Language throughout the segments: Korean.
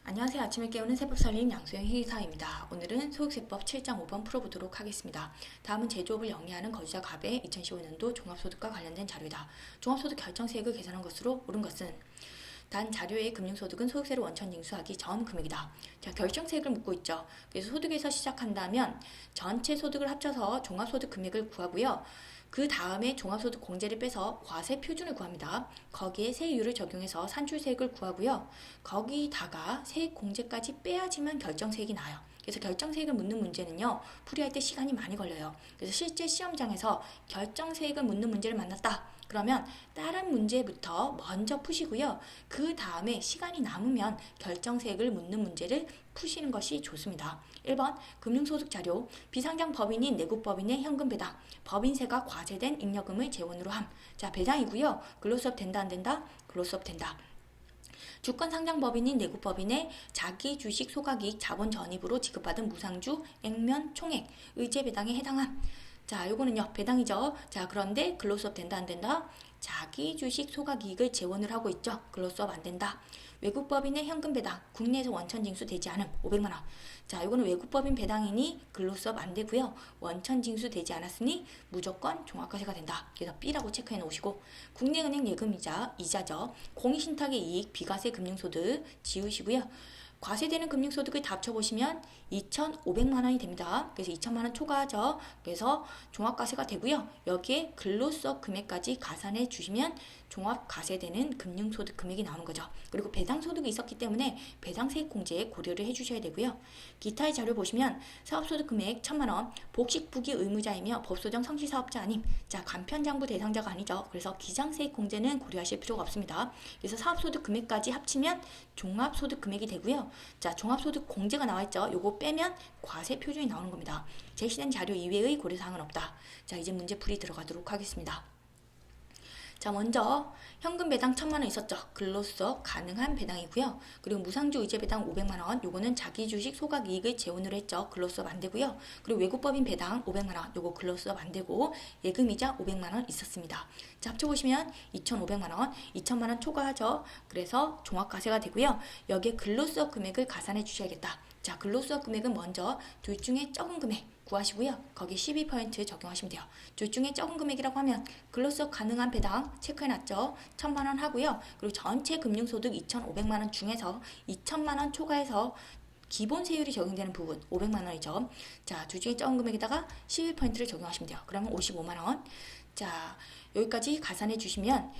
안녕하세요. 아침을 깨우는 세법 살림 양수영 희사입니다. 오늘은 소득세법 7장 5번 풀어보도록 하겠습니다. 다음은 제조업을 영위하는 거주자 갑의 2015년도 종합소득과 관련된 자료이다. 종합소득 결정세액을 계산한 것으로 옳은 것은 단 자료의 금융소득은 소득세를 원천 징수하기 전 금액이다. 자, 결정세액을 묻고 있죠. 그래서 소득에서 시작한다면 전체 소득을 합쳐서 종합소득 금액을 구하고요. 그 다음에 종합소득 공제를 빼서 과세 표준을 구합니다. 거기에 세율을 적용해서 산출세액을 구하고요. 거기다가 세액 공제까지 빼야지만 결정세액이 나요. 그래서 결정세액을 묻는 문제는요, 풀이할 때 시간이 많이 걸려요. 그래서 실제 시험장에서 결정세액을 묻는 문제를 만났다. 그러면 다른 문제부터 먼저 푸시고요. 그 다음에 시간이 남으면 결정세액을 묻는 문제를 푸시는 것이 좋습니다. 1번 금융소득 자료 비상장 법인인 내국법인의 현금 배당 법인세가 과세된 잉여금을 재원으로 함. 자, 배당이고요. 근로수업 된다 안 된다? 근로수업 된다. 주권 상장법인인 내국법인의 자기 주식 소각이익 자본 전입으로 지급받은 무상주 액면 총액 의제 배당에 해당함. 자, 요거는요, 배당이죠. 자, 그런데 근로수업 된다 안 된다? 자기 주식 소각이익을 재원을 하고 있죠. 근로수업 안 된다. 외국법인의 현금 배당, 국내에서 원천 징수 되지 않음 500만 원. 자, 이거는 외국법인 배당이니 근로수업 안 되고요. 원천 징수 되지 않았으니 무조건 종합과세가 된다. 그래서 B라고 체크해 놓으시고, 국내은행 예금이자 이자죠. 공익신탁의 이익, 비과세 금융소득 지우시고요. 과세되는 금융소득을 다 합쳐보시면 2,500만 원이 됩니다. 그래서 2천만 원 초과하죠. 그래서 종합과세가 되고요. 여기에 근로수업 금액까지 가산해 주시면 종합과세되는 금융소득 금액이 나오는 거죠. 그리고 배당소득이 있었기 때문에 배당세액 공제에 고려를 해주셔야 되고요. 기타의 자료 보시면 사업소득 금액 1,000만 원, 복식부기 의무자이며 법소정 성시사업자 아님. 자, 간편장부 대상자가 아니죠. 그래서 기장세액 공제는 고려하실 필요가 없습니다. 그래서 사업소득 금액까지 합치면 종합소득 금액이 되고요. 자, 종합소득 공제가 나와있죠. 요거 빼면 과세 표준이 나오는 겁니다. 제시된 자료 이외의 고려사항은 없다. 자, 이제 문제풀이 들어가도록 하겠습니다. 자, 먼저 현금 배당 1,000만 원 있었죠. 근로수업 가능한 배당이고요. 그리고 무상주 의제 배당 500만 원, 요거는 자기 주식 소각 이익을 재원으로 했죠. 근로수업 안 되고요. 그리고 외국법인 배당 500만 원, 요거 근로수업 안 되고 예금이자 500만 원 있었습니다. 자, 합쳐보시면 2,500만 원, 2천만 원 초과하죠. 그래서 종합과세가 되고요. 여기에 근로수업 금액을 가산해 주셔야겠다. 자, 근로수업 금액은 먼저 둘 중에 적은 금액 구하시고요. 거기 12% 적용하시면 돼요. 둘 중에 적은 금액이라고 하면 근로수업 가능한 배당 체크해놨죠. 1,000만 원 하고요. 그리고 전체 금융소득 2,500만 원 중에서 2천만 원 초과해서 기본 세율이 적용되는 부분 500만 원이죠. 자, 둘 중에 적은 금액에다가 11%를 적용하시면 돼요. 그러면 55만 원. 자, 여기까지 가산해 주시면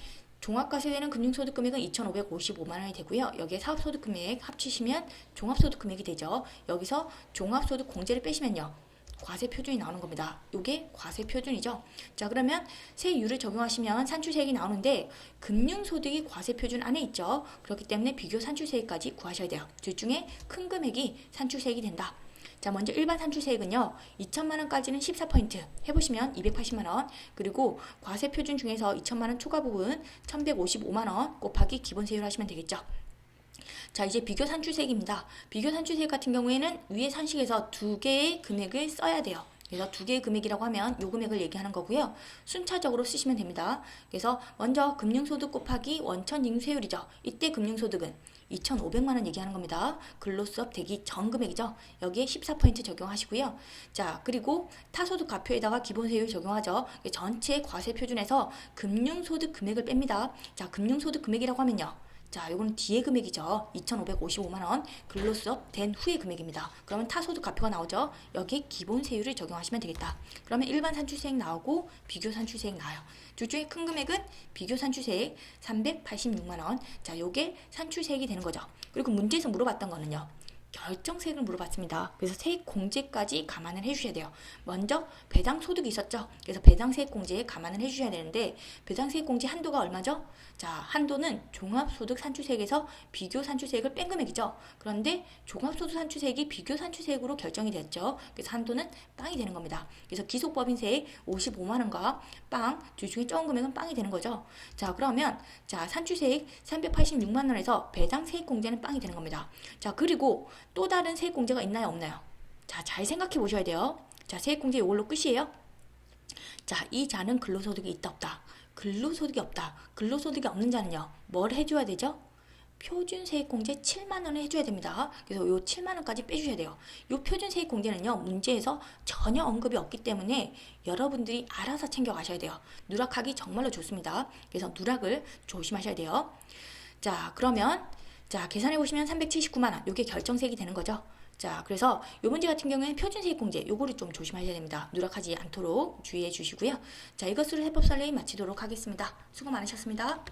종합과세되는 금융소득 금액은 2,555만 원이 되고요. 여기에 사업소득 금액 합치시면 종합소득 금액이 되죠. 여기서 종합소득 공제를 빼시면요, 과세 표준이 나오는 겁니다. 이게 과세 표준이죠. 자, 그러면 세율을 적용하시면 산출세액이 나오는데 금융소득이 과세 표준 안에 있죠. 그렇기 때문에 비교 산출세액까지 구하셔야 돼요. 둘 중에 큰 금액이 산출세액이 된다. 자, 먼저 일반 산출세액은요, 2천만 원까지는 14% 해보시면 280만 원, 그리고 과세 표준 중에서 2천만 원 초과 부분 1,155만 원 곱하기 기본 세율 하시면 되겠죠. 자, 이제 비교 산출세액입니다. 비교 산출세액 같은 경우에는 위에 산식에서 두 개의 금액을 써야 돼요. 그래서 두 개의 금액이라고 하면 요 금액을 얘기하는 거고요. 순차적으로 쓰시면 됩니다. 그래서 먼저 금융소득 곱하기 원천징수세율이죠. 이때 금융소득은 2,500만 원 얘기하는 겁니다. 근로수업 되기 전 금액이죠. 여기에 14% 적용하시고요. 자, 그리고 타소득 가표에다가 기본세율 적용하죠. 전체 과세 표준에서 금융소득 금액을 뺍니다. 자, 금융소득 금액이라고 하면요, 자, 요거는 뒤에 금액이죠. 2,555만 원 근로수업 된 후의 금액입니다. 그러면 타소득 가표가 나오죠. 여기에 기본 세율을 적용하시면 되겠다. 그러면 일반 산출세액 나오고 비교 산출세액 나와요. 둘 중에 큰 금액은 비교 산출세액 386만 원. 자, 요게 산출세액이 되는 거죠. 그리고 문제에서 물어봤던 거는요, 결정세액을 물어봤습니다. 그래서 세액 공제까지 감안을 해주셔야 돼요. 먼저 배당 소득이 있었죠. 그래서 배당세액 공제에 감안을 해주셔야 되는데 배당세액 공제 한도가 얼마죠? 자, 한도는 종합소득 산출세액에서 비교 산출세액을 뺀 금액이죠. 그런데 종합소득 산출세액이 비교 산출세액으로 결정이 됐죠. 그래서 한도는 빵이 되는 겁니다. 그래서 기속법인세액 55만 원과 빵, 둘 중에 적은 금액은 빵이 되는 거죠. 자, 그러면 자, 산출세액 386만 원에서 배당세액 공제는 빵이 되는 겁니다. 자, 그리고 또 다른 세액공제가 있나요, 없나요? 자, 잘 생각해 보셔야 돼요. 자, 세액공제 이걸로 끝이에요. 자, 이 자는 근로소득이 있다 없다. 근로소득이 없다. 근로소득이 없는 자는요, 뭘 해줘야 되죠? 표준세액공제 7만 원을 해줘야 됩니다. 그래서 요 7만 원까지 빼주셔야 돼요. 요 표준세액공제는요, 문제에서 전혀 언급이 없기 때문에 여러분들이 알아서 챙겨가셔야 돼요. 누락하기 정말로 좋습니다. 그래서 누락을 조심하셔야 돼요. 자, 그러면 자, 계산해 보시면 379만 원, 요게 결정세액이 되는 거죠. 자, 그래서 요 문제 같은 경우에는 표준세액공제 요거를 좀 조심하셔야 됩니다. 누락하지 않도록 주의해 주시고요. 자, 이것으로 해법 설레임 마치도록 하겠습니다. 수고 많으셨습니다.